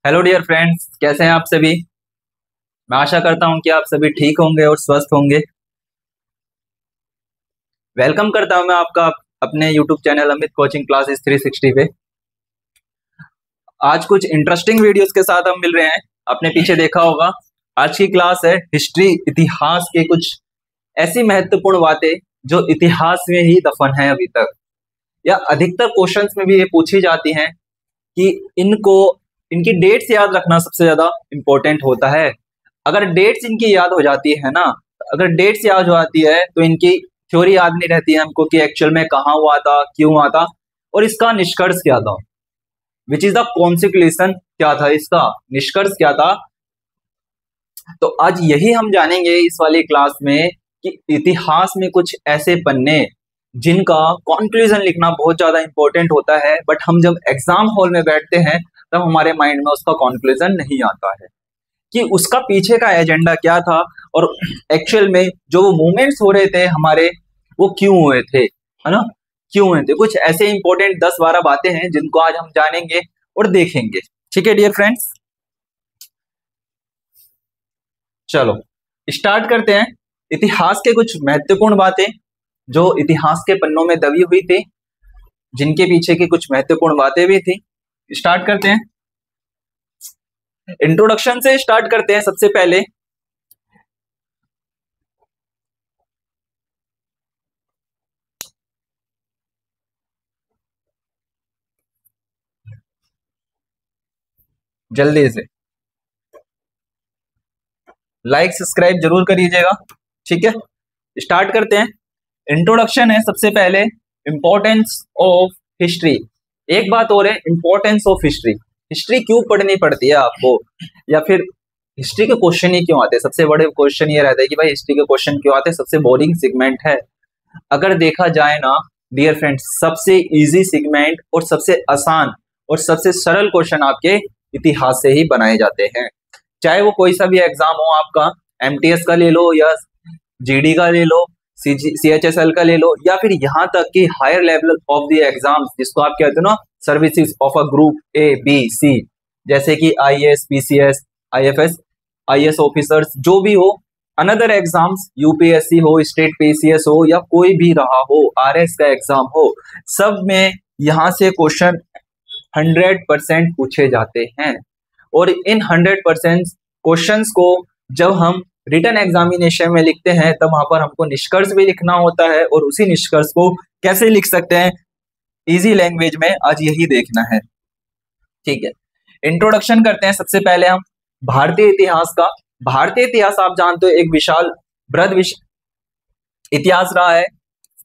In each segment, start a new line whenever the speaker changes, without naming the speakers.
Hello dear friends, कैसे हैं आप सभी। मैं आशा करता हूं कि आप सभी ठीक होंगे और स्वस्थ होंगे। वेलकम करता हूं मैं आपका अपने YouTube channel Amit coaching classes 360 पे। आज कुछ इंटरेस्टिंग वीडियोस के साथ हम मिल रहे हैं। आपने पीछे देखा होगा, आज की क्लास है हिस्ट्री, इतिहास के कुछ ऐसी महत्वपूर्ण बातें जो इतिहास में ही दफन है अभी तक, या अधिकतर क्वेश्चंस में भी ये पूछी जाती हैं कि इनकी डेट्स याद रखना सबसे ज्यादा इंपॉर्टेंट होता है। अगर डेट्स इनकी याद हो जाती है ना, अगर डेट्स याद हो जाती है तो इनकी थ्योरी याद नहीं रहती है हमको कि एक्चुअल में कहाँ हुआ था, क्यों हुआ था और इसका निष्कर्ष क्या था, विच इज द कॉन्सिक्वेंस क्या था, इसका निष्कर्ष क्या था। तो आज यही हम जानेंगे इस वाली क्लास में कि इतिहास में कुछ ऐसे पन्ने जिनका कॉन्क्लूजन लिखना बहुत ज्यादा इंपॉर्टेंट होता है, बट हम जब एग्जाम हॉल में बैठते हैं तब हमारे माइंड में उसका कॉन्क्लूजन नहीं आता है कि उसका पीछे का एजेंडा क्या था और एक्चुअल में जो वो मूवमेंट्स हो रहे थे हमारे, वो क्यों हुए थे, है ना, क्यों हुए थे। कुछ ऐसे इंपॉर्टेंट 10-12 बातें हैं जिनको आज हम जानेंगे और देखेंगे। ठीक है डियर फ्रेंड्स, चलो स्टार्ट करते हैं। इतिहास के कुछ महत्वपूर्ण बातें जो इतिहास के पन्नों में दबी हुई थी, जिनके पीछे की कुछ महत्वपूर्ण बातें भी थी। स्टार्ट करते हैं, इंट्रोडक्शन से स्टार्ट करते हैं। सबसे पहले जल्दी से लाइक सब्सक्राइब जरूर करिएगा। ठीक है, स्टार्ट करते हैं। इंट्रोडक्शन है सबसे पहले, इंपॉर्टेंस ऑफ हिस्ट्री। एक बात और है, इंपॉर्टेंस ऑफ हिस्ट्री। हिस्ट्री क्यों पढ़नी पड़ती है आपको, या फिर हिस्ट्री के क्वेश्चन ही क्यों आते हैं। सबसे बड़े क्वेश्चन ये रहता है कि भाई हिस्ट्री के क्वेश्चन क्यों आते हैं। सबसे बोरिंग सेगमेंट है अगर देखा जाए ना डियर फ्रेंड्स। सबसे इजी सेगमेंट और सबसे आसान और सबसे सरल क्वेश्चन आपके इतिहास से ही बनाए जाते हैं। चाहे वो कोई सा भी एग्जाम हो, आपका एमटीएस का ले लो या जीडी का ले लो, सीएचएसएल का ले लो, या फिर यहाँ तक कि higher level of the exams जिसको आप कहते हो ना services of a group A B C, जैसे कि IAS, PCS, IFS, IAS officers, जो भी हो, अनदर एग्जाम्स, यूपीएससी हो, स्टेट पीसीएस हो, या कोई भी रहा हो, आरएस का एग्जाम हो, सब में यहाँ से क्वेश्चन 100% पूछे जाते हैं। और इन 100% क्वेश्चंस को जब हम रिटन एग्जामिनेशन में लिखते हैं तब वहां पर हमको निष्कर्ष भी लिखना होता है, और उसी निष्कर्ष को कैसे लिख सकते हैं इजी लैंग्वेज में, आज यही देखना है। ठीक है, इंट्रोडक्शन करते हैं सबसे पहले हम भारतीय इतिहास का। भारतीय इतिहास आप जानते हो एक विशाल बृहद इतिहास रहा है।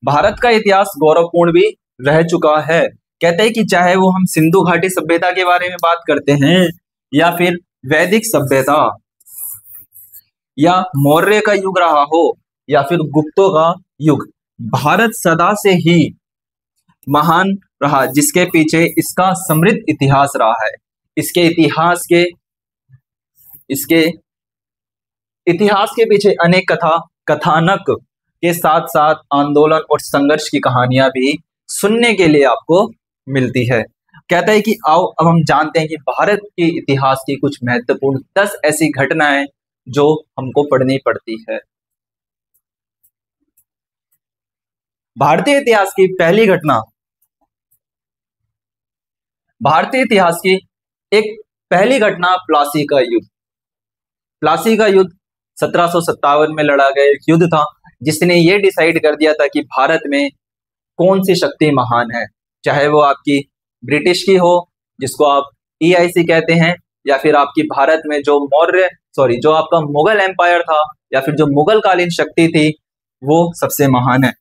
भारत का इतिहास गौरवपूर्ण भी रह चुका है। कहते हैं कि चाहे वो हम सिंधु घाटी सभ्यता के बारे में बात करते हैं, या फिर वैदिक सभ्यता, या मौर्य का युग रहा हो, या फिर गुप्तों का युग, भारत सदा से ही महान रहा, जिसके पीछे इसका समृद्ध इतिहास रहा है। इसके इतिहास के पीछे अनेक कथानक के साथ साथ आंदोलन और संघर्ष की कहानियां भी सुनने के लिए आपको मिलती है। कहता है कि आओ अब हम जानते हैं कि भारत के इतिहास की कुछ महत्वपूर्ण 10 ऐसी घटनाएं जो हमको पढ़नी पड़ती है। भारतीय इतिहास की पहली घटना, भारतीय इतिहास की एक पहली घटना प्लासी का युद्ध। प्लासी का युद्ध 1757 में लड़ा गया एक युद्ध था, जिसने ये डिसाइड कर दिया था कि भारत में कौन सी शक्ति महान है, चाहे वो आपकी ब्रिटिश की हो जिसको आप EIC कहते हैं, या फिर आपकी भारत में जो जो आपका मुगल एम्पायर था, या फिर जो मुगल कालीन शक्ति थी, वो सबसे महान है।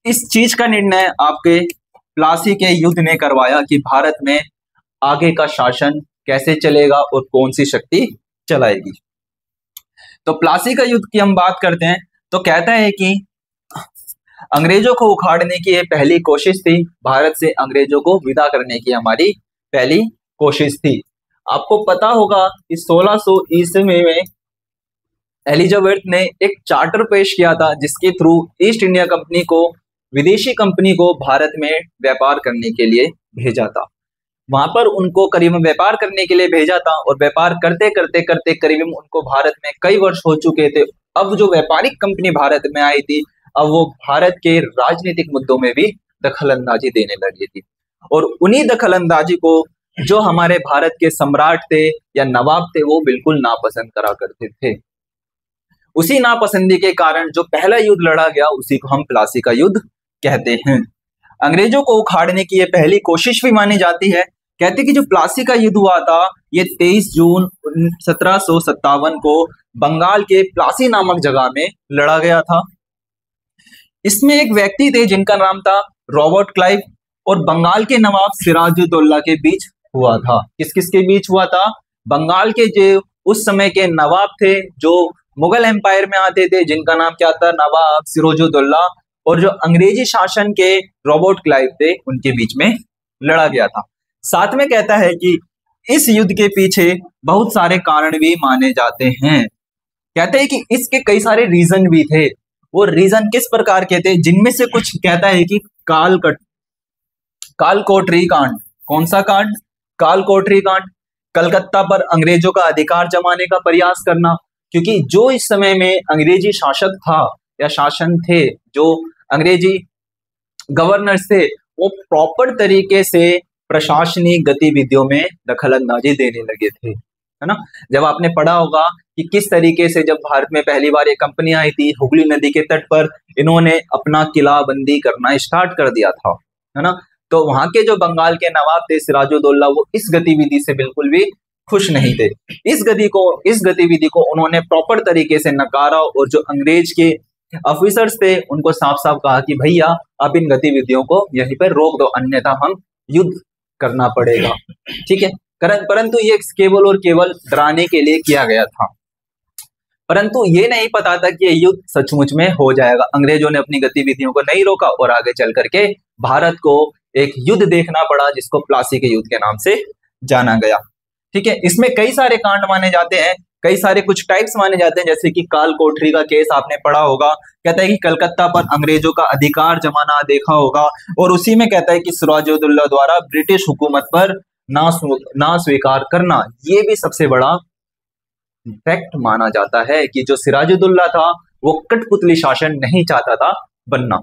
इस चीज का निर्णय आपके प्लासी के युद्ध ने करवाया कि भारत में आगे का शासन कैसे चलेगा और कौन सी शक्ति चलाएगी। तो प्लासी का युद्ध की हम बात करते हैं तो कहता है कि अंग्रेजों को उखाड़ने की ये पहली कोशिश थी, भारत से अंग्रेजों को विदा करने की हमारी पहली कोशिश थी। आपको पता होगा कि 1600 ईस्वी में एलिजाबेथ ने एक चार्टर पेश किया था, जिसके थ्रू ईस्ट इंडिया कंपनी को, विदेशी कंपनी को भारत में व्यापार करने के लिए भेजा था। वहां पर उनको करीब व्यापार करने के लिए भेजा था, और व्यापार करते करते करते करीब उनको भारत में कई वर्ष हो चुके थे। अब जो व्यापारिक कंपनी भारत में आई थी, अब वो भारत के राजनीतिक मुद्दों में भी दखल अंदाजी देने लगी थी, और उन्हीं दखल अंदाजी को जो हमारे भारत के सम्राट थे या नवाब थे वो बिल्कुल नापसंद करा करते थे। उसी नापसंदी के कारण जो पहला युद्ध लड़ा गया उसी को हम प्लासी का युद्ध कहते हैं। अंग्रेजों को उखाड़ने की ये पहली कोशिश भी मानी जाती है। कहते कि जो प्लासी का युद्ध हुआ था ये 23 जून 1757 को बंगाल के प्लासी नामक जगह में लड़ा गया था। इसमें एक व्यक्ति थे जिनका नाम था रॉबर्ट क्लाइव, और बंगाल के नवाब सिराजुद्दौला के बीच हुआ था। किस किस के बीच हुआ था? बंगाल के जो उस समय के नवाब थे जो मुगल एम्पायर में आते थे, जिनका नाम क्या था? नवाब सिराजुद्दौला, और जो अंग्रेजी शासन के रॉबर्ट क्लाइव थे उनके बीच में लड़ा गया था। साथ में कहता है कि इस युद्ध के पीछे बहुत सारे कारण भी माने जाते हैं। कहते हैं कि इसके कई सारे रीजन भी थे। वो रीजन किस प्रकार के थे? जिनमें से कुछ कहता है कि कालकोठरी कांड। कौन सा कांड? कालकोठरी कांड। कलकत्ता पर अंग्रेजों का अधिकार जमाने का प्रयास करना, क्योंकि जो इस समय में अंग्रेजी शासक था या शासन थे, जो अंग्रेजी गवर्नर्स थे, वो प्रॉपर तरीके से प्रशासनिक गतिविधियों में दखल अंदाजी देने लगे थे, है ना। जब आपने पढ़ा होगा कि किस तरीके से जब भारत में पहली बार ये कंपनी आई थी, हुगली नदी के तट पर इन्होंने अपना किलाबंदी करना स्टार्ट कर दिया था, है ना। तो वहां के जो बंगाल के नवाब थे सिराजुद्दौला, वो इस गतिविधि से बिल्कुल भी खुश नहीं थे। इस गतिविधि को उन्होंने प्रॉपर तरीके से नकारा, और जो अंग्रेज के ऑफिसर्स थे उनको साफ साफ कहा कि भैया आप इन गतिविधियों को यहीं पर रोक दो, अन्यथा हम युद्ध करना पड़ेगा, ठीक है। परंतु ये केवल और केवल डराने के लिए किया गया था, परंतु ये नहीं पता था कि ये युद्ध सचमुच में हो जाएगा। अंग्रेजों ने अपनी गतिविधियों को नहीं रोका और आगे चल करके भारत को एक युद्ध देखना पड़ा जिसको प्लासी के युद्ध के नाम से जाना गया, ठीक है। इसमें कई सारे कांड माने जाते हैं, कई सारे कुछ टाइप्स माने जाते हैं, जैसे कि काल कोठरी का केस आपने पढ़ा होगा। कहता है कि कलकत्ता पर अंग्रेजों का अधिकार जमाना देखा होगा, और उसी में कहता है कि सिराजुद्दौला द्वारा ब्रिटिश हुकूमत पर ना स्वीकार करना, ये भी सबसे बड़ा फैक्ट माना जाता है कि जो सिराजुद्दौला था वो कठपुतली शासन नहीं चाहता था बनना।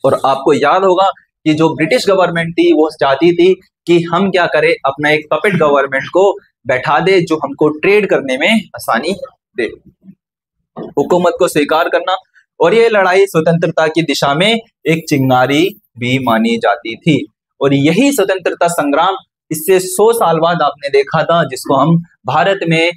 और आपको याद होगा कि जो ब्रिटिश गवर्नमेंट थी वो चाहती थी कि हम क्या करें, अपना एक पपेट गवर्नमेंट को बैठा दे जो हमको ट्रेड करने में आसानी दे, हुकूमत को स्वीकार करना। और ये लड़ाई स्वतंत्रता की दिशा में एक चिंगारी भी मानी जाती थी, और यही स्वतंत्रता संग्राम इससे 100 साल बाद आपने देखा था, जिसको हम भारत में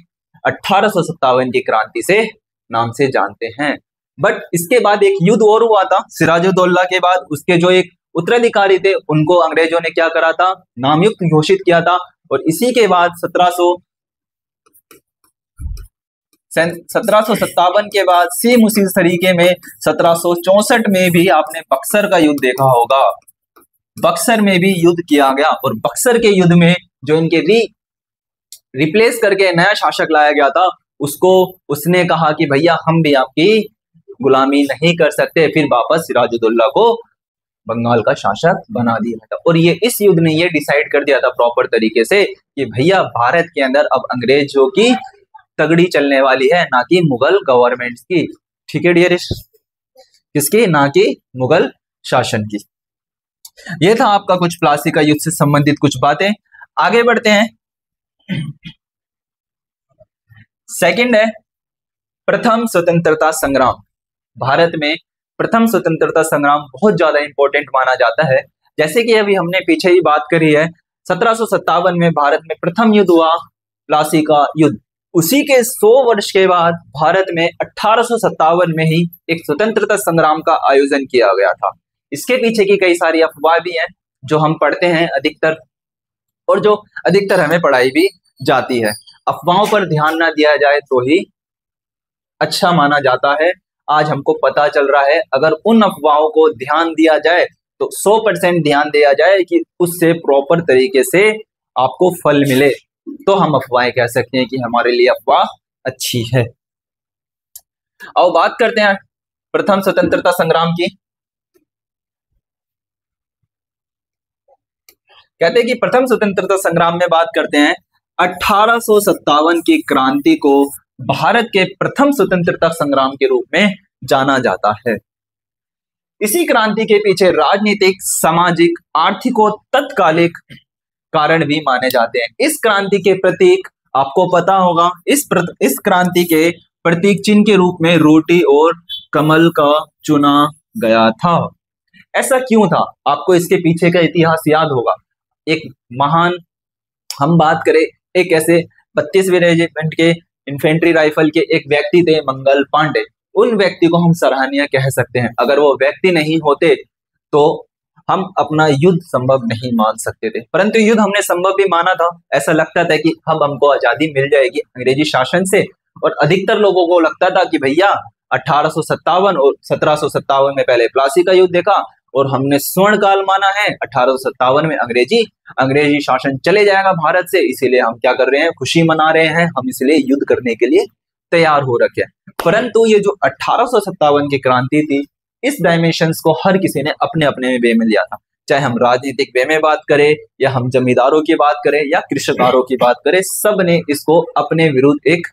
1857 की क्रांति से नाम से जानते हैं। बट इसके बाद एक युद्ध और हुआ था सिराजुद्दौला के बाद। उसके जो एक उत्तराधिकारी थे उनको अंग्रेजों ने क्या करा था, नामयुक्त घोषित किया था। और इसी के बाद 1757 के बाद सेम उसी तरीके में 1764 में भी आपने बक्सर का युद्ध देखा होगा। बक्सर में भी युद्ध किया गया, और बक्सर के युद्ध में जो इनके रिप्लेस करके नया शासक लाया गया था, उसने कहा कि भैया हम भी आपकी गुलामी नहीं कर सकते, फिर वापस सिराजुद्दौला को बंगाल का शासक बना दिया था। और ये इस युद्ध ने ये डिसाइड कर दिया था प्रॉपर तरीके से कि भैया भारत के अंदर अब अंग्रेजों की तगड़ी चलने वाली है, ना कि मुगल गवर्नमेंट की, ठीक है डियरिस्ट, किसकी? ना कि मुगल शासन की। ये था आपका कुछ प्लासी का युद्ध से संबंधित कुछ बातें। आगे बढ़ते हैं। सेकंड है प्रथम स्वतंत्रता संग्राम। भारत में प्रथम स्वतंत्रता संग्राम बहुत ज्यादा इंपॉर्टेंट माना जाता है। जैसे कि अभी हमने पीछे ही बात करी है, 1757 में भारत में प्रथम युद्ध हुआ, प्लासी का युद्ध। उसी के 100 वर्ष के बाद भारत में 1857 में ही एक स्वतंत्रता संग्राम का आयोजन किया गया था। इसके पीछे की कई सारी अफवाह भी हैं जो हम पढ़ते हैं अधिकतर, और जो अधिकतर हमें पढ़ाई भी जाती है। अफवाहों पर ध्यान ना दिया जाए तो ही अच्छा माना जाता है। आज हमको पता चल रहा है अगर उन अफवाहों को ध्यान दिया जाए तो 100% ध्यान दिया जाए कि उससे प्रॉपर तरीके से आपको फल मिले, तो हम अफवाहें कह सकते हैं कि हमारे लिए अफवाह अच्छी है। आओ बात करते हैं प्रथम स्वतंत्रता संग्राम की। कहते हैं कि प्रथम स्वतंत्रता संग्राम में बात करते हैं 1857 की क्रांति को भारत के प्रथम स्वतंत्रता संग्राम के रूप में जाना जाता है। इसी क्रांति के पीछे राजनीतिक, सामाजिक, आर्थिक और तत्कालिक कारण भी माने जाते हैं। इस क्रांति के प्रतीक आपको पता होगा, इस क्रांति के प्रतीक चिन्ह के रूप में रोटी और कमल का चुना गया था। ऐसा क्यों था? आपको इसके पीछे का इतिहास याद होगा। एक महान, हम बात करें एक ऐसे 32वीं रेजिमेंट के इन्फेंट्री राइफल के एक व्यक्ति थे, मंगल पांडे। उन व्यक्ति को हम सराहनीय कह सकते हैं। अगर वो व्यक्ति नहीं होते तो हम अपना युद्ध संभव नहीं मान सकते थे, परंतु युद्ध हमने संभव भी माना था। ऐसा लगता था कि अब हमको आजादी मिल जाएगी अंग्रेजी शासन से, और अधिकतर लोगों को लगता था कि भैया 1857 और 1757 में पहले प्लासी का युद्ध देखा और हमने स्वर्ण काल माना है, 1857 में अंग्रेजी शासन चले जाएगा भारत से, इसीलिए हम क्या कर रहे हैं, खुशी मना रहे हैं, हम इसलिए युद्ध करने के लिए तैयार हो रखे हैं। परंतु ये जो 1857 की क्रांति थी, इस डायमेंशंस को हर किसी ने अपने अपने वे में लिया था। चाहे हम राजनीतिक वे में बात करें, या हम जमींदारों की बात करें, या कृषकारों की बात करें, सब ने इसको अपने विरुद्ध एक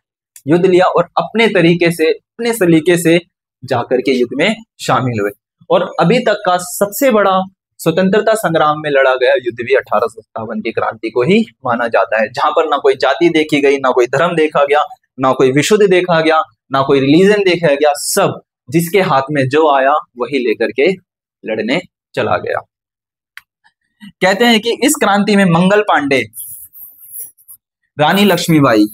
युद्ध लिया और अपने तरीके से, अपने सलीके से जाकर के युद्ध में शामिल हुए। और अभी तक का सबसे बड़ा स्वतंत्रता संग्राम में लड़ा गया युद्ध भी 1857 की क्रांति को ही माना जाता है, जहां पर ना कोई जाति देखी गई, ना कोई धर्म देखा गया, ना कोई विशुद्ध देखा गया, ना कोई रिलीजन देखा गया। सब जिसके हाथ में जो आया वही लेकर के लड़ने चला गया। कहते हैं कि इस क्रांति में मंगल पांडे, रानी लक्ष्मीबाई,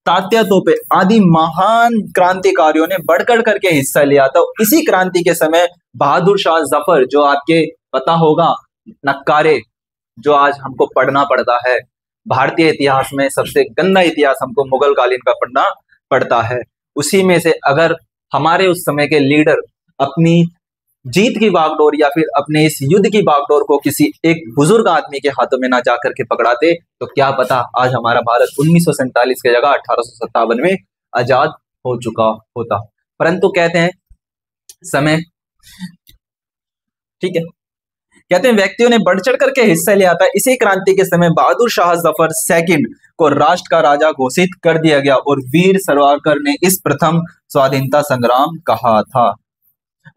तात्या तोपे आदि महान क्रांतिकारियों ने बढ़कर करके हिस्सा लिया था। इसी क्रांति के समय बहादुर शाह जफर, जो आपके पता होगा नक्कारे, जो आज हमको पढ़ना पड़ता है, भारतीय इतिहास में सबसे गंदा इतिहास हमको मुगल कालीन का पढ़ना पड़ता है, उसी में से अगर हमारे उस समय के लीडर अपनी जीत की बागडोर या फिर अपने इस युद्ध की बागडोर को किसी एक बुजुर्ग आदमी के हाथों में ना जा करके पकड़ाते, तो क्या पता आज हमारा भारत 1947 की जगह 1857 में आजाद हो चुका होता। परंतु कहते हैं समय, ठीक है, कहते हैं व्यक्तियों ने बढ़ चढ़ करके हिस्सा लिया था। इसी क्रांति के समय बहादुर शाह जफर सेकंड को राष्ट्र का राजा घोषित कर दिया गया और वीर सावरकर ने इस प्रथम स्वाधीनता संग्राम कहा था।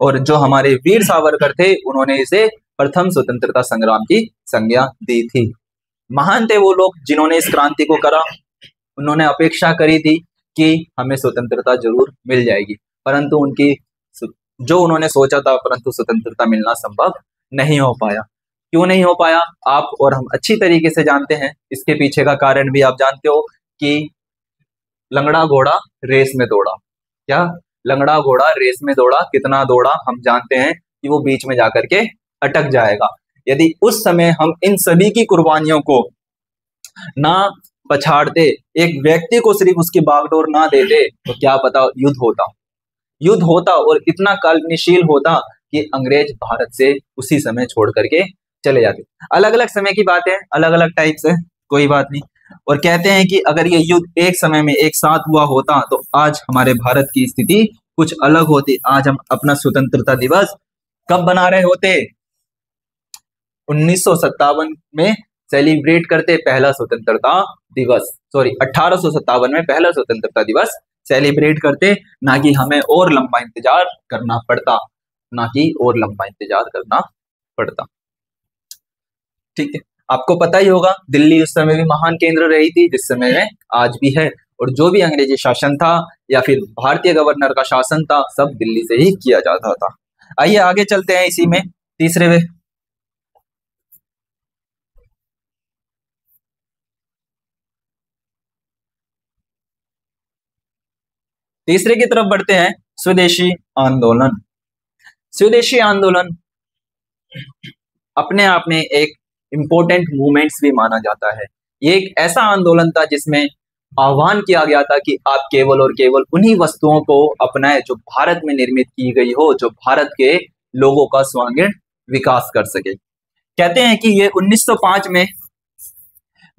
और जो हमारे वीर सावरकर थे, उन्होंने इसे प्रथम स्वतंत्रता संग्राम की संज्ञा दी थी। महान थे वो लोग जिन्होंने इस क्रांति को करा। उन्होंने अपेक्षा करी थी कि हमें स्वतंत्रता जरूर मिल जाएगी, परंतु उनकी जो उन्होंने सोचा था, परंतु स्वतंत्रता मिलना संभव नहीं हो पाया। क्यों नहीं हो पाया, आप और हम अच्छी तरीके से जानते हैं। इसके पीछे का कारण भी आप जानते हो कि लंगड़ा घोड़ा रेस में दौड़ा। क्या लंगड़ा घोड़ा रेस में दौड़ा, कितना दौड़ा हम जानते हैं कि वो बीच में जाकर के अटक जाएगा। यदि उस समय हम इन सभी की कुर्बानियों को ना पछाड़ते, एक व्यक्ति को सिर्फ उसकी बागडोर ना देते, तो क्या पता युद्ध होता और इतना कालनीशील होता कि अंग्रेज भारत से उसी समय छोड़ करके चले जाते। अलग अलग समय की बात है, अलग अलग टाइप से, कोई बात नहीं। और कहते हैं कि अगर ये युद्ध एक समय में एक साथ हुआ होता तो आज हमारे भारत की स्थिति कुछ अलग होती। आज हम अपना स्वतंत्रता दिवस कब बना रहे होते? 1957 में सेलिब्रेट करते पहला स्वतंत्रता दिवस, 1857 में पहला स्वतंत्रता दिवस सेलिब्रेट करते, ना कि हमें और लंबा इंतजार करना पड़ता, ठीक है। आपको पता ही होगा दिल्ली उस समय भी महान केंद्र रही थी, जिस समय में आज भी है, और जो भी अंग्रेजी शासन था या फिर भारतीय गवर्नर का शासन था, सब दिल्ली से ही किया जाता था। आइए आगे चलते हैं इसी में तीसरे की तरफ बढ़ते हैं। स्वदेशी आंदोलन अपने आप में एक इंपॉर्टेंट मूवमेंट्स भी माना जाता है। ये एक ऐसा आंदोलन था जिसमें आह्वान किया गया था कि आप केवल और केवल उन्हीं वस्तुओं को अपनाएं जो भारत में निर्मित की गई हो, जो भारत के लोगों का सर्वांगीण विकास कर सके। कहते हैं कि ये 1905 में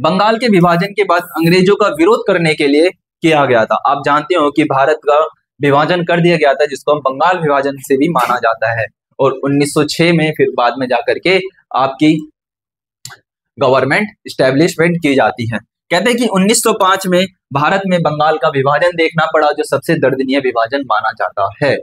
बंगाल के विभाजन के बाद अंग्रेजों का विरोध करने के लिए किया गया था। आप जानते हो कि भारत का विभाजन कर दिया गया था, जिसको हम बंगाल विभाजन से भी माना जाता है। और 1906 में फिर बाद में जाकर के आपकी गवर्नमेंट इस्टेब्लिशमेंट की जाती है। कहते हैं कि 1905 में भारत में बंगाल का विभाजन देखना पड़ा, जो सबसे दर्दनीय विभाजन माना जाता है।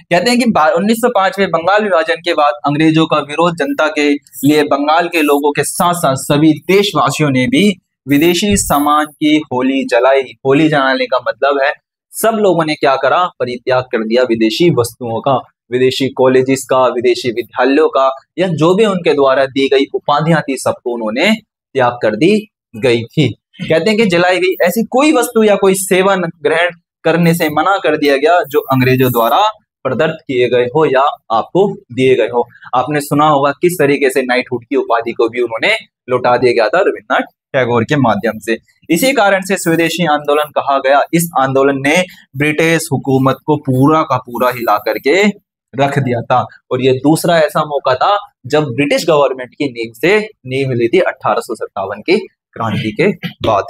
कहते हैं कि 1905 में बंगाल विभाजन के बाद अंग्रेजों का विरोध जनता के लिए बंगाल के लोगों के साथ साथ सभी देशवासियों ने भी विदेशी सामान की होली जलाई। होली जलाने का मतलब है सब लोगों ने क्या करा, परित्याग कर दिया विदेशी वस्तुओं का, विदेशी कॉलेजेस का, विदेशी विद्यालयों का, या जो भी उनके द्वारा दी गई उपाधियां थी सबको उन्होंने त्याग कर दी गई थी। कहते हैं कि जलाई गई ऐसी कोई वस्तु या कोई सेवा ग्रहण करने से मना कर दिया गया जो अंग्रेजों द्वारा प्रदत्त किए गए हो या आपको दिए गए हो। आपने सुना होगा किस तरीके से नाइटहुड की उपाधि को भी उन्होंने लौटा दिया गया था रविन्द्रनाथ टैगोर के माध्यम से। इसी कारण से स्वदेशी आंदोलन कहा गया। इस आंदोलन ने ब्रिटिश हुकूमत को पूरा का पूरा हिला करके रख दिया था, और ये दूसरा ऐसा मौका था जब ब्रिटिश गवर्नमेंट की नींव मिली थी 1857 की क्रांति के बाद।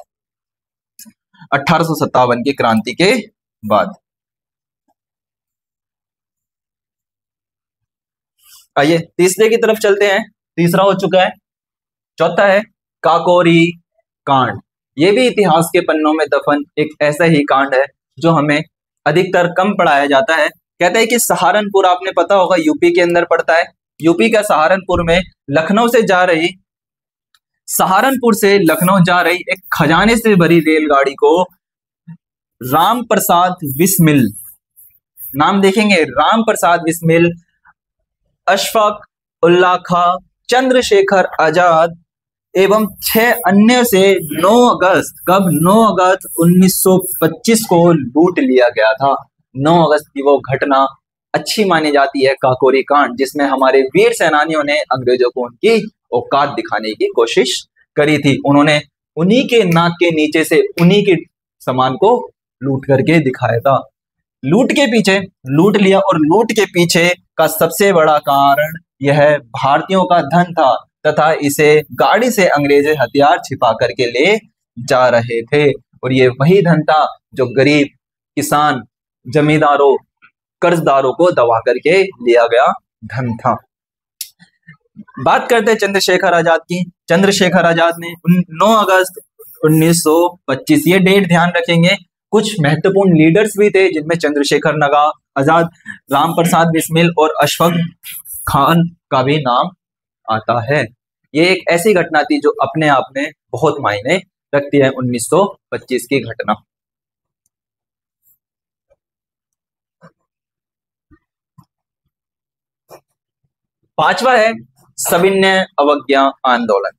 1857 की क्रांति के बाद। आइए तीसरे की तरफ चलते हैं। तीसरा हो चुका है। चौथा है काकोरी कांड। ये भी इतिहास के पन्नों में दफन एक ऐसा ही कांड है जो हमें अधिकतर कम पढ़ाया जाता है। कहते हैं कि सहारनपुर, आपने पता होगा यूपी के अंदर पड़ता है। यूपी का सहारनपुर में सहारनपुर से लखनऊ जा रही एक खजाने से भरी रेलगाड़ी को राम प्रसाद बिस्मिल, नाम देखेंगे, राम प्रसाद बिस्मिल, अशफाक उल्लाह खां, चंद्रशेखर आजाद एवं 6 अन्य से 9 अगस्त 1925 को लूट लिया गया था। 9 अगस्त की वो घटना अच्छी मानी जाती है, काकोरी कांड, जिसमें हमारे वीर सेनानियों ने अंग्रेजों को उनकी औकात दिखाने की कोशिश करी थी। उन्होंने उन्हीं के नाक के नीचे से उन्हीं के सामान को लूट करके दिखाया था। लूट लिया, और लूट के पीछे का सबसे बड़ा कारण यह भारतीयों का धन था तथा इसे गाड़ी से अंग्रेज हथियार छिपा करके ले जा रहे थे, और ये वही धन था जो गरीब किसान, जमींदारों, कर्जदारों को दबा करके लिया गया धन था। बात करते हैं चंद्रशेखर आजाद की। चंद्रशेखर आजाद ने 9 अगस्त 1925, ये डेट ध्यान रखेंगे। कुछ महत्वपूर्ण लीडर्स भी थे जिनमें चंद्रशेखर आजाद, राम प्रसाद बिस्मिल और अशफाक खान का भी नाम आता है। ये एक ऐसी घटना थी जो अपने आप में बहुत मायने रखती है, 1925 की घटना। पांचवा है सविनय अवज्ञा आंदोलन।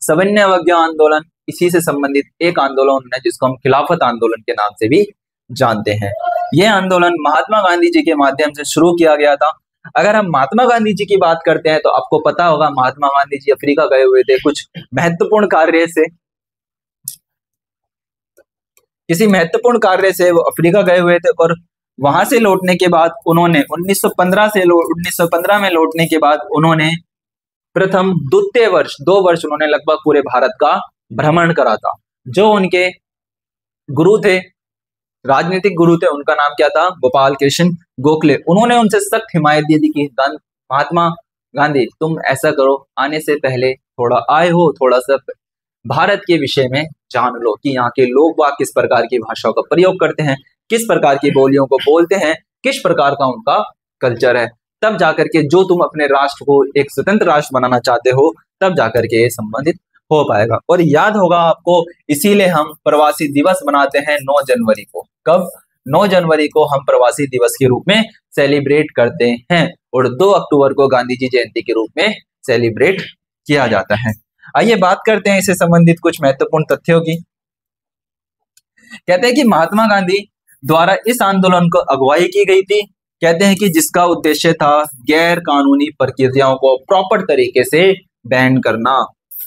सविनय अवज्ञा आंदोलन इसी से संबंधित एक आंदोलन है जिसको हम खिलाफत आंदोलन के नाम से भी जानते हैं। यह आंदोलन महात्मा गांधी जी के माध्यम से शुरू किया गया था। अगर हम महात्मा गांधी जी की बात करते हैं तो आपको पता होगा महात्मा गांधी जी अफ्रीका गए हुए थे कुछ महत्वपूर्ण कार्य से। किसी महत्वपूर्ण कार्य से वो अफ्रीका गए हुए थे, और वहां से लौटने के बाद उन्होंने 1915 में लौटने के बाद उन्होंने प्रथम द्वितीय वर्ष 2 वर्ष उन्होंने लगभग पूरे भारत का भ्रमण करा था। जो उनके गुरु थे, राजनीतिक गुरु थे, उनका नाम क्या था? गोपाल कृष्ण गोखले। उन्होंने उनसे सख्त हिमायत दी थी कि महात्मा गांधी तुम ऐसा करो, आने से पहले थोड़ा आए हो, थोड़ा सा भारत के विषय में जान लो कि यहाँ के लोग बाग किस प्रकार की भाषाओं का प्रयोग करते हैं, किस प्रकार की बोलियों को बोलते हैं, किस प्रकार का उनका कल्चर है। तब जाकर के जो तुम अपने राष्ट्र को एक स्वतंत्र राष्ट्र बनाना चाहते हो, तब जाकर के ये संबंधित हो पाएगा। और याद होगा आपको, इसीलिए हम प्रवासी दिवस मनाते हैं 9 जनवरी को। कब? 9 जनवरी को हम प्रवासी दिवस के रूप में सेलिब्रेट करते हैं, और 2 अक्टूबर को गांधी जी जयंती के रूप में सेलिब्रेट किया जाता है। आइए बात करते हैं इससे संबंधित कुछ महत्वपूर्ण तथ्यों की। कहते हैं कि महात्मा गांधी द्वारा इस आंदोलन को अगुवाई की गई थी। कहते हैं कि जिसका उद्देश्य था गैर कानूनी प्रक्रियाओं को प्रॉपर तरीके से बैन करना,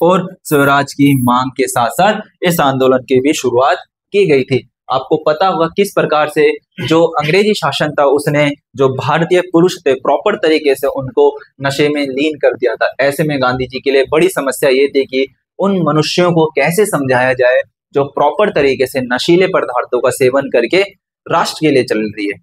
और स्वराज की मांग के साथ साथ इस आंदोलन की भी शुरुआत की गई थी। आपको पता होगा किस प्रकार से जो अंग्रेजी शासन था उसने जो भारतीय पुरुष थे प्रॉपर तरीके से उनको नशे में लीन कर दिया था। ऐसे में गांधी जी के लिए बड़ी समस्या ये थी कि उन मनुष्यों को कैसे समझाया जाए जो प्रॉपर तरीके से नशीले पदार्थों का सेवन करके राष्ट्र के लिए चल रही है।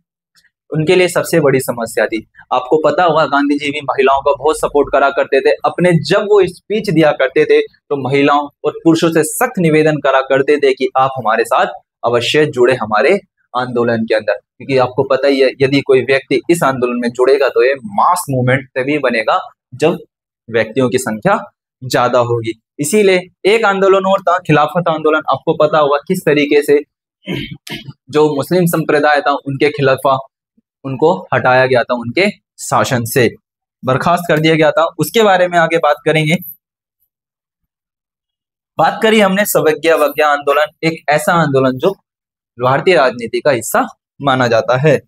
उनके लिए सबसे बड़ी समस्या थी। आपको पता होगा गांधी जी भी महिलाओं का बहुत सपोर्ट करा करते थे। अपने जब वो स्पीच दिया करते थे तो महिलाओं और पुरुषों से सख्त निवेदन करा करते थे कि आप हमारे साथ अवश्य जुड़े हमारे आंदोलन के अंदर, क्योंकि आपको पता ही है यदि कोई व्यक्ति इस आंदोलन में जुड़ेगा तो ये मास मूवमेंट तभी बनेगा जब व्यक्तियों की संख्या ज्यादा होगी। इसीलिए एक आंदोलन और था खिलाफत आंदोलन। आपको पता होगा किस तरीके से जो मुस्लिम संप्रदाय था उनके खिलाफ उनको हटाया गया था, उनके शासन से बर्खास्त कर दिया गया था। उसके बारे में आगे बात करेंगे। बात करी हमने सवज्ञा अवज्ञा आंदोलन, एक ऐसा आंदोलन जो भारतीय राजनीति का हिस्सा माना जाता है।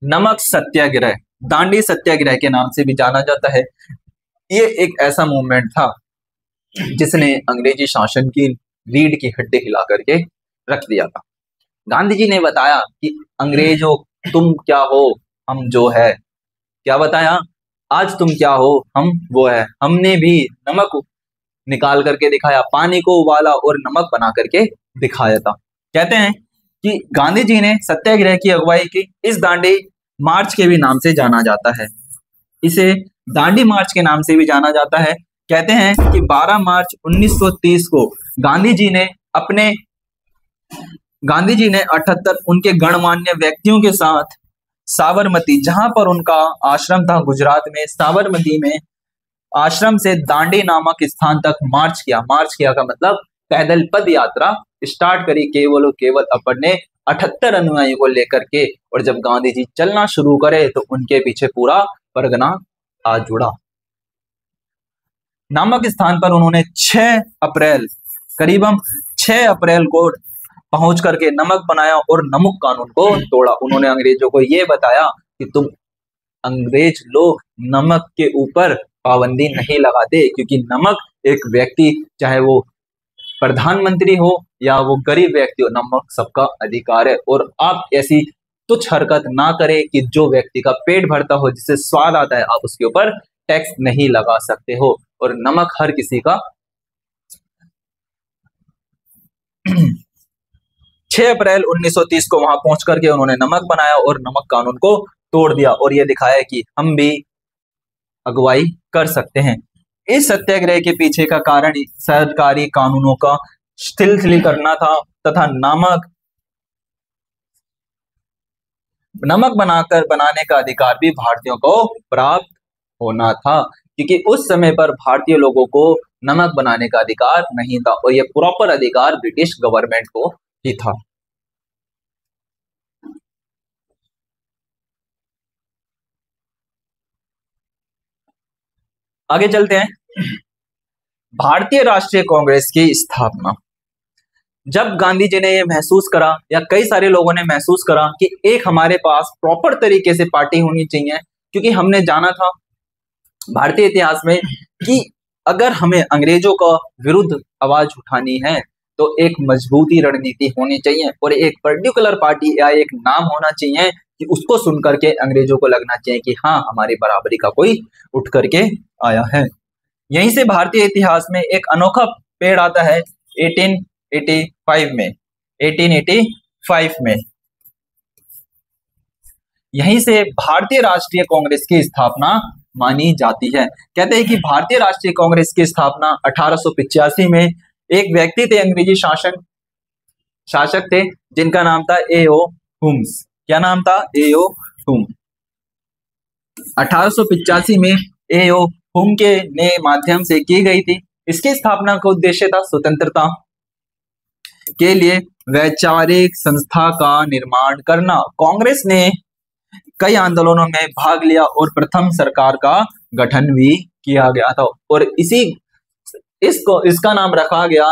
नमक सत्याग्रह, दांडी सत्याग्रह के नाम से भी जाना जाता है। ये एक ऐसा मूवमेंट था जिसने अंग्रेजी शासन की रीढ़ की हड्डी हिला करके रख दिया था। गांधी जी ने बताया कि अंग्रेजों तुम क्या हो हम जो है, क्या बताया, आज तुम क्या हो हम वो है। हमने भी नमक निकाल करके दिखाया, पानी को उबाला और नमक बना करके दिखाया था। कहते हैं कि गांधी जी ने सत्याग्रह की अगुवाई की। इस दांडी मार्च के भी नाम से जाना जाता है, इसे दांडी मार्च के नाम से भी जाना जाता है। कहते हैं कि 12 मार्च 1930 को गांधी जी ने 78 उनके गणमान्य व्यक्तियों के साथ साबरमती, जहां पर उनका आश्रम था गुजरात में, साबरमती में आश्रम से दांडी नामक स्थान तक मार्च किया। मार्च किया का मतलब पैदल पद यात्रा स्टार्ट करी केवल और केवल अपने 78 अनुयायियों को लेकर के। और जब गांधी जी चलना शुरू करे तो उनके पीछे पूरा परगना आ जुड़ा। नामक स्थान पर उन्होंने 6 अप्रैल करीबन 6 अप्रैल को पहुंच करके नमक बनाया और नमक कानून को तोड़ा। उन्होंने अंग्रेजों को यह बताया कि तुम अंग्रेज लोग नमक के ऊपर पाबंदी नहीं लगाते, क्योंकि नमक एक व्यक्ति चाहे वो प्रधानमंत्री हो या वो गरीब व्यक्ति हो, नमक सबका अधिकार है। और आप ऐसी तुच्छ हरकत ना करें कि जो व्यक्ति का पेट भरता हो, जिससे स्वाद आता है, आप उसके ऊपर टैक्स नहीं लगा सकते हो। और नमक हर किसी का 6 अप्रैल 1930 को वहां पहुंच करके उन्होंने नमक बनाया और नमक कानून को तोड़ दिया और यह दिखाया कि हम भी अगुवाई कर सकते हैं। इस सत्याग्रह के पीछे का कारण सरकारी कानूनों का शिथिल करना था तथा नमक बनाने का अधिकार भी भारतीयों को प्राप्त होना था, क्योंकि उस समय पर भारतीय लोगों को नमक बनाने का अधिकार नहीं था और यह प्रॉपर अधिकार ब्रिटिश गवर्नमेंट को ही था। आगे चलते हैं। भारतीय राष्ट्रीय कांग्रेस की स्थापना। जब गांधी जी ने यह महसूस करा या कई सारे लोगों ने महसूस करा कि एक हमारे पास प्रॉपर तरीके से पार्टी होनी चाहिए, क्योंकि हमने जाना था भारतीय इतिहास में कि अगर हमें अंग्रेजों का विरुद्ध आवाज उठानी है तो एक मजबूती रणनीति होनी चाहिए और एक पर्टिकुलर पार्टी या एक नाम होना चाहिए कि उसको सुन करके अंग्रेजों को लगना चाहिए कि हाँ हमारी बराबरी का कोई उठ करके आया है। यहीं से भारतीय इतिहास में एक अनोखा पेड़ आता है 1885 में। यहीं से भारतीय राष्ट्रीय कांग्रेस की स्थापना मानी जाती है। कहते हैं कि भारतीय राष्ट्रीय कांग्रेस की स्थापना 1885 में एक व्यक्ति थे, अंग्रेजी शासक थे, जिनका नाम था ए.ओ. हुम्स। क्या नाम था? ए.ओ. हुम। 1885 में ए.ओ. हुम के ने माध्यम से की गई थी। इसकी स्थापना का उद्देश्य था स्वतंत्रता के लिए वैचारिक संस्था का निर्माण करना। कांग्रेस ने कई आंदोलनों में भाग लिया और प्रथम सरकार का गठन भी किया गया था और इसका नाम रखा गया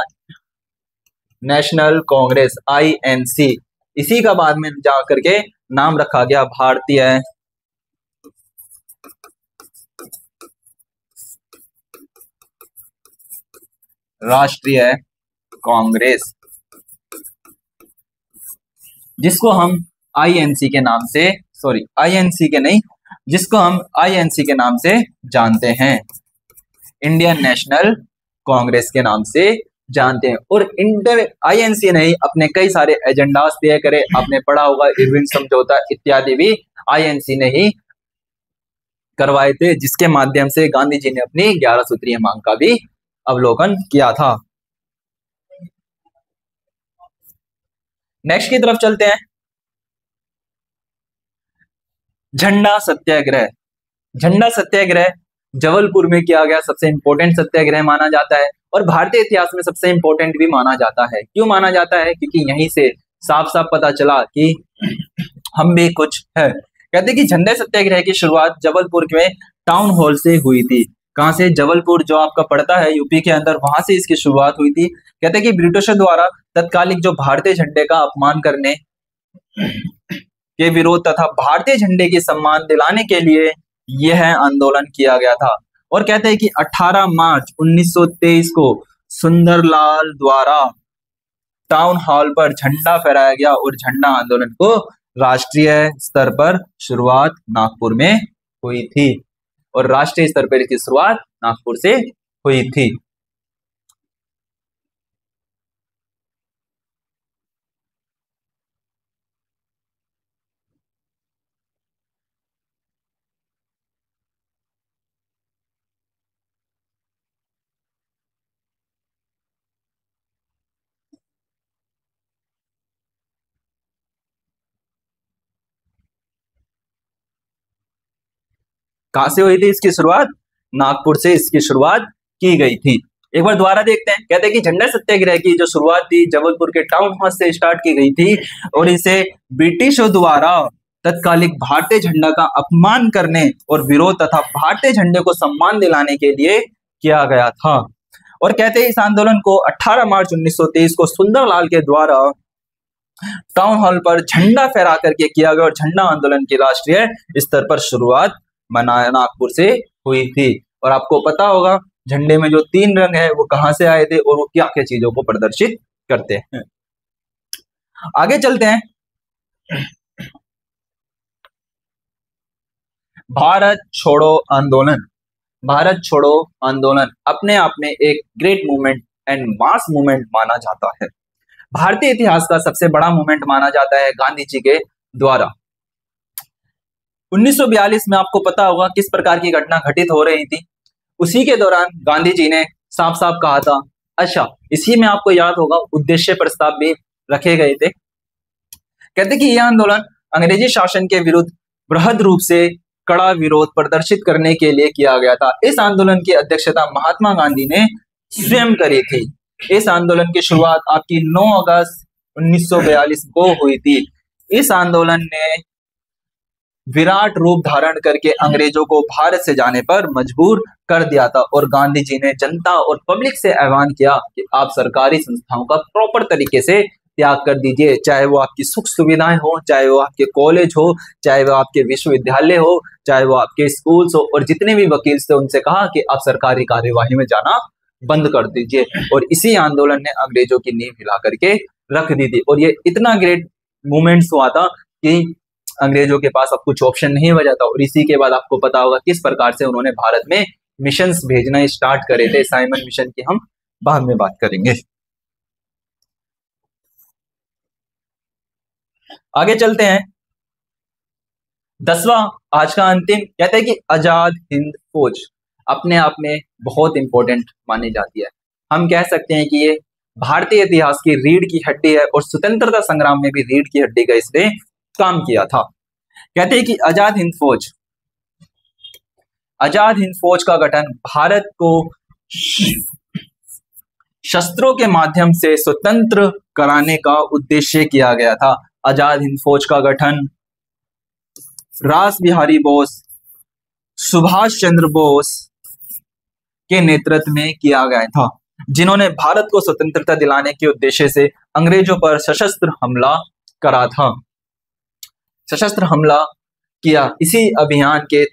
नेशनल कांग्रेस INC। इसी का बाद में जाकर के नाम रखा गया भारतीय राष्ट्रीय कांग्रेस, जिसको हम INC के नाम से जिसको हम INC के नाम से जानते हैं, इंडियन नेशनल कांग्रेस के नाम से जानते हैं। और इंटर आईएनसी ने ही अपने कई सारे एजेंडास तय करे, आपने पढ़ा होगा इरविन समझौता इत्यादि भी आईएनसी ने ही करवाए थे, जिसके माध्यम से गांधी जी ने अपनी 11 सूत्रीय मांग का भी अवलोकन किया था। नेक्स्ट की तरफ चलते हैं। झंडा सत्याग्रह। झंडा सत्याग्रह जबलपुर में किया गया सबसे इंपॉर्टेंट सत्याग्रह माना जाता है और भारतीय इतिहास में सबसे इंपॉर्टेंट भी माना जाता है। क्यों माना जाता है? क्योंकि यहीं से साफ साफ पता चला कि हम भी कुछ है। कहते हैं कि झंडे सत्याग्रह की शुरुआत जबलपुर में टाउन हॉल से हुई थी। कहां से? जबलपुर जो आपका पड़ता है यूपी के अंदर, वहां से इसकी शुरुआत हुई थी। कहते हैं कि ब्रिटिशों द्वारा तत्कालिक जो भारतीय झंडे का अपमान करने के विरोध तथा भारतीय झंडे की सम्मान दिलाने के लिए यह आंदोलन किया गया था। और कहते हैं कि 18 मार्च 1923 को सुंदरलाल द्वारा टाउन हॉल पर झंडा फहराया गया और झंडा आंदोलन को राष्ट्रीय स्तर पर शुरुआत नागपुर में हुई थी। और राष्ट्रीय स्तर पर इसकी शुरुआत नागपुर से हुई थी। कहां से हुई थी इसकी शुरुआत? नागपुर से इसकी शुरुआत की गई थी। एक बार दोबारा देखते हैं। कहते हैं कि झंडा सत्याग्रह की जो शुरुआत थी जबलपुर के टाउन हॉल से स्टार्ट की गई थी और इसे ब्रिटिशों द्वारा तत्कालिक भारतीय झंडा का अपमान करने और विरोध तथा भारतीय झंडे को सम्मान दिलाने के लिए किया गया था। और कहते हैं इस आंदोलन को 18 मार्च 1923 को सुंदरलाल के द्वारा टाउन हॉल पर झंडा फहरा करके किया गया और झंडा आंदोलन की राष्ट्रीय स्तर पर शुरुआत नागपुर से हुई थी। और आपको पता होगा झंडे में जो 3 रंग है वो कहां से आए थे और वो क्या क्या चीजों को प्रदर्शित करते हैं। आगे चलते हैं। भारत छोड़ो आंदोलन। भारत छोड़ो आंदोलन अपने आप में एक great movement and mass movement माना जाता है। भारतीय इतिहास का सबसे बड़ा मूवमेंट माना जाता है गांधी जी के द्वारा। 1942 में आपको पता होगा किस प्रकार की घटना घटित हो रही थी। उसी के दौरान गांधी जी ने साफ साफ कहा था। अच्छा, इसी में आपको याद होगा उद्देश्य प्रस्ताव भी रखे गए थे। कहते कि यह आंदोलन अंग्रेजी शासन के विरुद्ध बृहद रूप से कड़ा विरोध प्रदर्शित करने के लिए किया गया था। इस आंदोलन की अध्यक्षता महात्मा गांधी ने स्वयं करी थी। इस आंदोलन की शुरुआत आपकी 9 अगस्त 1942 को हुई थी। इस आंदोलन ने विराट रूप धारण करके अंग्रेजों को भारत से जाने पर मजबूर कर दिया था और गांधी जी ने जनता और पब्लिक से आह्वान किया कि आप सरकारी संस्थाओं का प्रॉपर तरीके से त्याग कर दीजिए, चाहे वो आपकी सुख सुविधाएं हो, चाहे वो आपके कॉलेज हो, चाहे वो आपके विश्वविद्यालय हो, चाहे वो आपके स्कूल्स हो। और जितने भी वकील थे उनसे कहा कि आप सरकारी कार्यवाही में जाना बंद कर दीजिए। और इसी आंदोलन ने अंग्रेजों की नींव हिला करके रख दी थी। और ये इतना ग्रेट मूवमेंट्स हुआ था कि अंग्रेजों के पास अब कुछ ऑप्शन नहीं बचा था। और इसी के बाद आपको पता होगा किस प्रकार से उन्होंने भारत में मिशंस भेजना स्टार्ट करे थे। साइमन मिशन की हम बाद में बात करेंगे। आगे चलते हैं। 10वां आज का अंतिम, कहते हैं कि आजाद हिंद फौज अपने आप में बहुत इंपॉर्टेंट मानी जाती है। हम कह सकते हैं कि ये भारतीय इतिहास की रीढ़ की हड्डी है और स्वतंत्रता संग्राम में भी रीढ़ की हड्डी का इसने काम किया था। कहते हैं कि आजाद हिंद फौज का गठन भारत को शस्त्रों के माध्यम से स्वतंत्र कराने का उद्देश्य किया गया था। आजाद हिंद फौज का गठन रास बिहारी बोस, सुभाष चंद्र बोस के नेतृत्व में किया गया था, जिन्होंने भारत को स्वतंत्रता दिलाने के उद्देश्य से अंग्रेजों पर सशस्त्र हमला करा था, सशस्त्र हमला किया। इसी अभियान के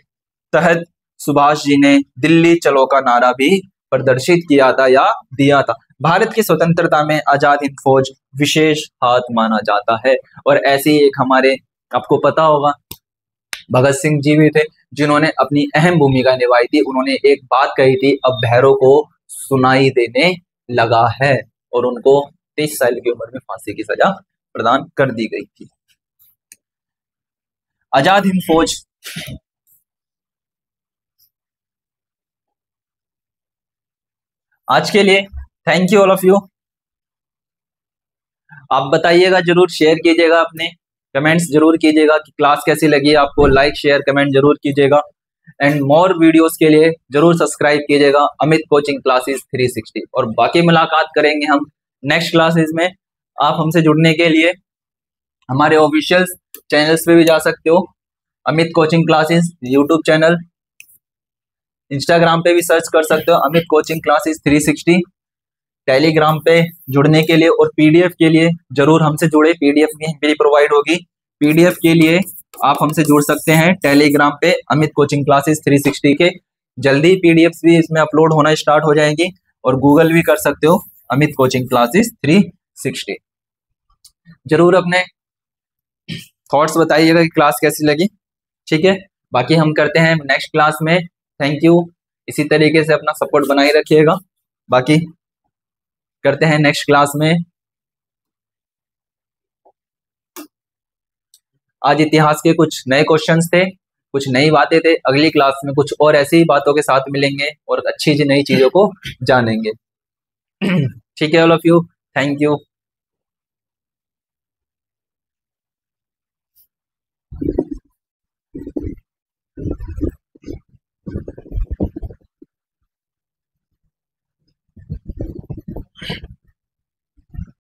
तहत सुभाष जी ने दिल्ली चलो का नारा भी प्रदर्शित किया था या दिया था। भारत की स्वतंत्रता में आजाद हिंद फौज विशेष हाथ माना जाता है। और ऐसे ही एक हमारे आपको पता होगा भगत सिंह जी भी थे, जिन्होंने अपनी अहम भूमिका निभाई थी। उन्होंने एक बात कही थी, अब भैरों को सुनाई देने लगा है। और उनको 23 साल की उम्र में फांसी की सजा प्रदान कर दी गई थी। आजाद हिंद फौज, आज के लिए thank you all of you. आप बताइएगा, जरूर शेयर कीजिएगा, अपने कमेंट्स जरूर कीजिएगा कि क्लास कैसी लगी आपको, लाइक शेयर कमेंट जरूर कीजिएगा। एंड मोर वीडियोस के लिए जरूर सब्सक्राइब कीजिएगा अमित कोचिंग क्लासेस 360। और बाकी मुलाकात करेंगे हम नेक्स्ट क्लासेस में। आप हमसे जुड़ने के लिए हमारे ऑफिशियल चैनल्स पे भी जा सकते हो, Amit coaching classes YouTube channel, Instagram पे भी सर्च कर सकते हो अमित कोचिंग क्लासेस 360। टेलीग्राम पे जुड़ने के लिए और पीडीएफ के लिए जरूर हमसे जुड़े, पीडीएफ भी प्रोवाइड होगी। पीडीएफ के लिए आप हमसे जुड़ सकते हैं टेलीग्राम पे अमित कोचिंग क्लासेस 360 के। जल्दी पीडीएफ भी इसमें अपलोड होना स्टार्ट हो जाएंगी और गूगल भी कर सकते हो अमित कोचिंग क्लासेस 360। जरूर अपने थॉट्स बताइएगा कि क्लास कैसी लगी, ठीक है। बाकी हम करते हैं नेक्स्ट क्लास में। थैंक यू, इसी तरीके से अपना सपोर्ट बनाए रखिएगा। बाकी करते हैं नेक्स्ट क्लास में। आज इतिहास के कुछ नए क्वेश्चंस थे, कुछ नई बातें थे। अगली क्लास में कुछ और ऐसी ही बातों के साथ मिलेंगे और अच्छी नई चीजों को जानेंगे। ठीक है all of you, thank you.